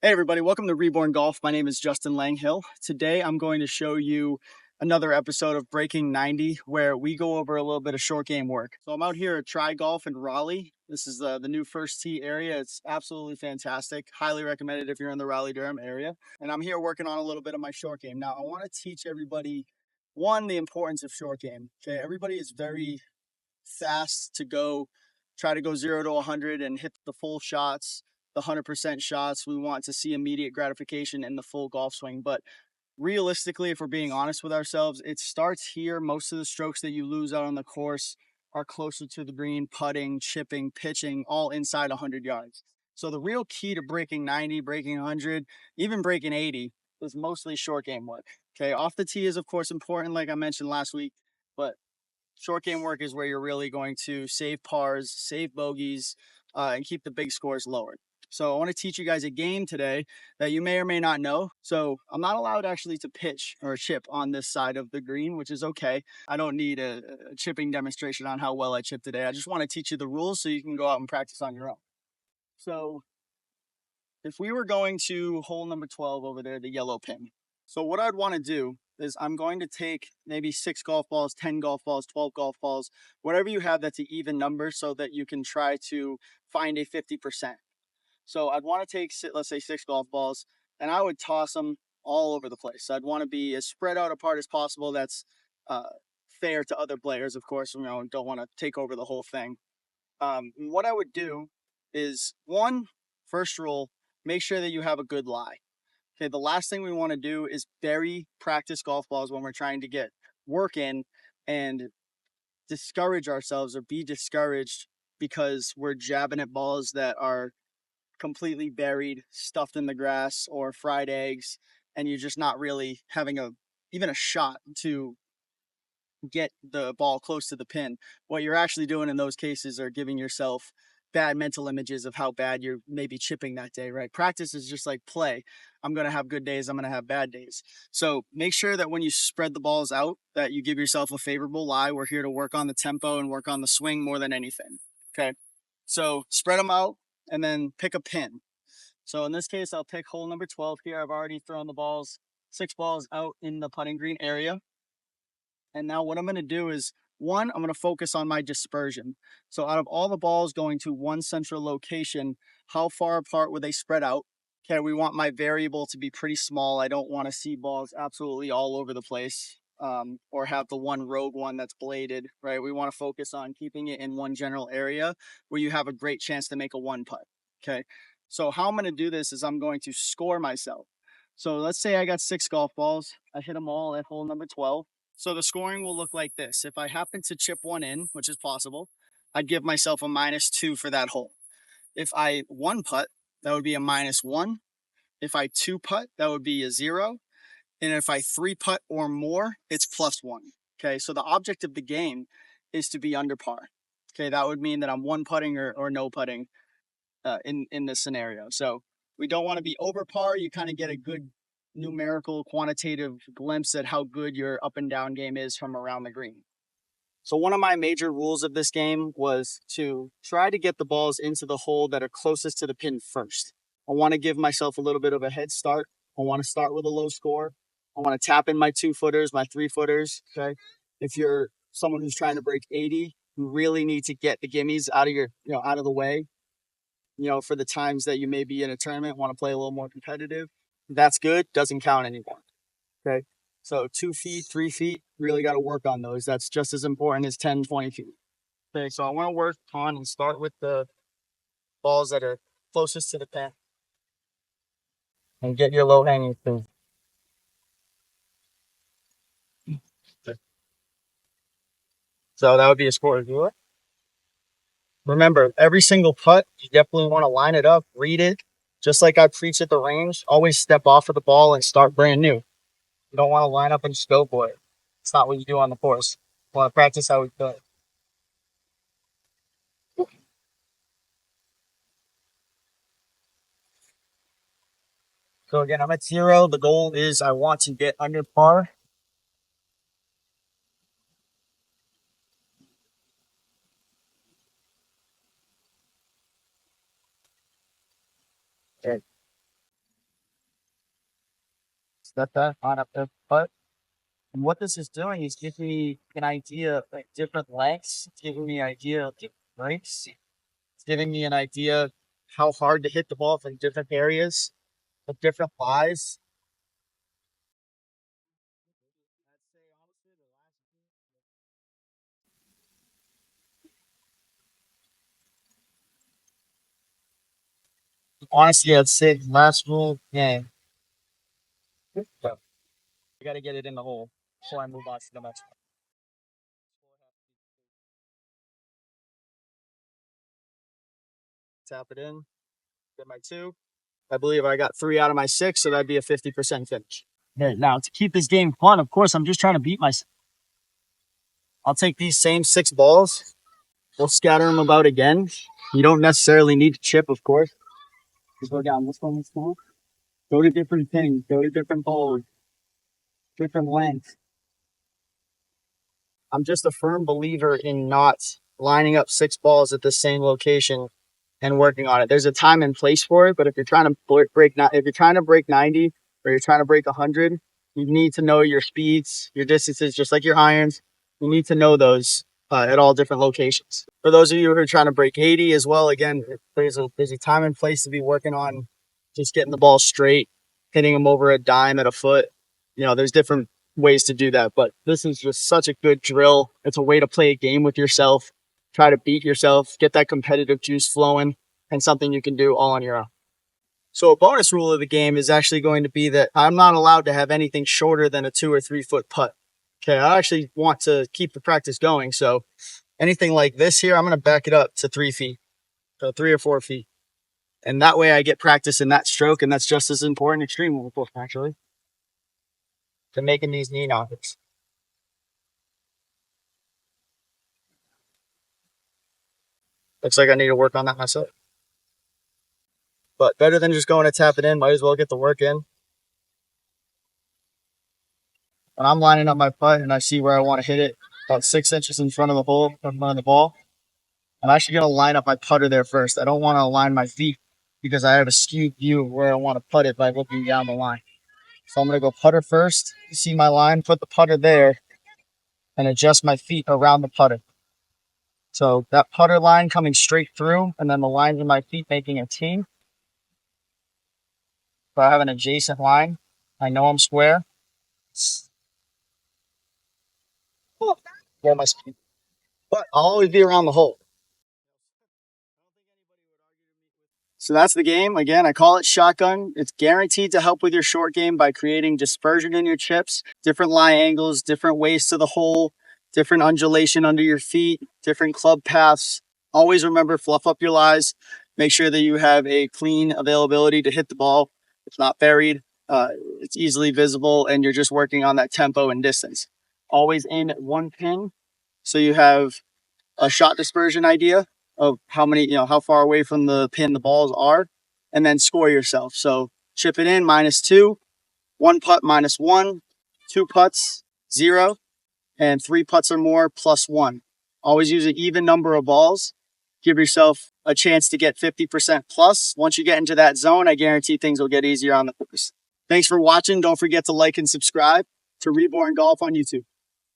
Hey everybody, welcome to Reborn Golf. My name is Justin Langhill. Today I'm going to show you another episode of Breaking 90 where we go over a little bit of short game work. So I'm out here at Try Golf in Raleigh. This is the new first tee area. It's absolutely fantastic. Highly recommended if you're in the Raleigh-Durham area. And I'm here working on a little bit of my short game. Now I want to teach everybody, one, the importance of short game. Okay, everybody is very fast to go, try to go 0 to 100 and hit the full shots, the 100% shots. We want to see immediate gratification in the full golf swing. But realistically, if we're being honest with ourselves, it starts here. Most of the strokes that you lose out on the course are closer to the green, putting, chipping, pitching, all inside 100 yards. So the real key to breaking 90, breaking 100, even breaking 80 is mostly short game work. Okay, off the tee is of course important, like I mentioned last week, but short game work is where you're really going to save pars, save bogeys, and keep the big scores lowered. So I want to teach you guys a game today that you may or may not know. So I'm not allowed actually to pitch or chip on this side of the green, which is okay. I don't need a chipping demonstration on how well I chip today. I just want to teach you the rules so you can go out and practice on your own. So if we were going to hole number 12 over there, the yellow pin. So what I'd want to do is I'm going to take maybe 6 golf balls, 10 golf balls, 12 golf balls, whatever you have that's an even number so that you can try to find a 50%. So I'd want to take, let's say 6 golf balls, and I would toss them all over the place. So I'd want to be as spread out apart as possible. That's uh, fair to other players, of course, don't want to take over the whole thing. What I would do is first rule, make sure that you have a good lie. Okay, the last thing we want to do is bury practice golf balls when we're trying to get work in and discourage ourselves or be discouraged because we're jabbing at balls that are completely buried, stuffed in the grass or fried eggs, and you're just not really having even a shot to get the ball close to the pin. What you're actually doing in those cases are giving yourself bad mental images of how bad you're maybe chipping that day, right? Practice is just like play. I'm going to have good days, I'm going to have bad days. So make sure that when you spread the balls out that you give yourself a favorable lie. We're here to work on the tempo and work on the swing more than anything. Okay? So spread them out and then pick a pin. So in this case, I'll pick hole number 12 here. I've already thrown the balls, 6 balls out in the putting green area. And now what I'm going to do is, one, I'm going to focus on my dispersion. So out of all the balls going to one central location, how far apart would they spread out? Okay, we want my variable to be pretty small. I don't want to see balls absolutely all over the place, or have the one rogue one that's bladed, right? We want to focus on keeping it in one general area where you have a great chance to make a one putt. Okay, so how I'm going to do this is I'm going to score myself. So let's say I got 6 golf balls. I hit them all at hole number 12. So the scoring will look like this. If I happen to chip one in, which is possible, I'd give myself a -2 for that hole. If I one putt, that would be a -1. If I two putt, that would be a 0. And if I 3 putt or more, it's +1. Okay, so the object of the game is to be under par. Okay, that would mean that I'm one putting or no putting in this scenario. So we don't want to be over par. You kind of get a good numerical, quantitative glimpse at how good your up and down game is from around the green. So one of my major rules of this game was to try to get the balls into the hole that are closest to the pin first. I want to give myself a little bit of a head start. I want to start with a low score. I want to tap in my 2-footers, my 3-footers. Okay. If you're someone who's trying to break 80, you really need to get the gimmies out of out of the way. For the times that you may be in a tournament, want to play a little more competitive. That's good. Doesn't count anymore. Okay. So 2 feet, 3 feet, really got to work on those. That's just as important as 10, 20 feet. Okay. So I want to work on and start with the balls that are closest to the pin and get your low hanging fruit. So that would be a score reviewer. Remember, every single putt, you definitely want to line it up, read it. Just like I preach at the range, always step off of the ball and start brand new. You don't want to line up and just go for it. It's not what you do on the course. You want to practice how we do it. So again, I'm at 0. The goal is I want to get under par. Okay. Set that on up the putt. And what this is doing is giving me an idea of like different lengths. It's giving me an idea of different lengths. It's giving me an idea how hard to hit the ball from different areas, with different lies. Honestly, I'd say the last rule game. But I got to get it in the hole before I move on to the next one. Tap it in. Get my two. I believe I got 3 out of my 6, so that'd be a 50% finish. Okay, now to keep this game fun, of course, I'm just trying to beat myself. I'll take these same 6 balls. We'll scatter them about again. You don't necessarily need to chip, of course. Just go down this one, this one. Go to different pins. Go to different balls. Different lengths. I'm just a firm believer in not lining up 6 balls at the same location and working on it. There's a time and place for it, but if you're trying to if you're trying to break 90 or you're trying to break 100, you need to know your speeds, your distances, just like your irons. You need to know those at all different locations. For those of you who are trying to break 80 as well, again, there's a time and place to be working on just getting the ball straight, hitting them over a dime at a foot. You know, there's different ways to do that, but this is just such a good drill. It's a way to play a game with yourself, try to beat yourself, get that competitive juice flowing, and something you can do all on your own. So a bonus rule of the game is actually going to be that I'm not allowed to have anything shorter than a 2 or 3 foot putt. Okay, I actually want to keep the practice going, so anything like this here, I'm going to back it up to 3 feet, so 3 or 4 feet. And that way I get practice in that stroke, and that's just as important, extreme actually, to making these knee knockers. Looks like I need to work on that myself. But better than just going to tap it in, might as well get the work in. When I'm lining up my putt and I see where I want to hit it, about 6 inches in front of the hole, in front of the ball, I'm actually going to line up my putter there first. I don't want to align my feet because I have a skewed view of where I want to putt it by looking down the line. So I'm going to go putter first, see my line, put the putter there, and adjust my feet around the putter. So that putter line coming straight through, and then the lines of my feet making a T. So I have an adjacent line. I know I'm square. Get my speed. But I'll always be around the hole. So that's the game. Again, I call it shotgun. It's guaranteed to help with your short game by creating dispersion in your chips, different lie angles, different ways to the hole, different undulation under your feet, different club paths. Always remember, fluff up your lies. Make sure that you have a clean availability to hit the ball. It's not buried. It's easily visible, and you're just working on that tempo and distance. Always aim at one pin, so you have a shot dispersion idea of how many, how far away from the pin the balls are, and then score yourself. So chip it in -2, 1 putt -1, 2 putts 0, and 3 putts or more +1. Always use an even number of balls. Give yourself a chance to get 50% plus. Once you get into that zone, I guarantee things will get easier on the course. Thanks for watching. Don't forget to like and subscribe to Reborn Golf on YouTube.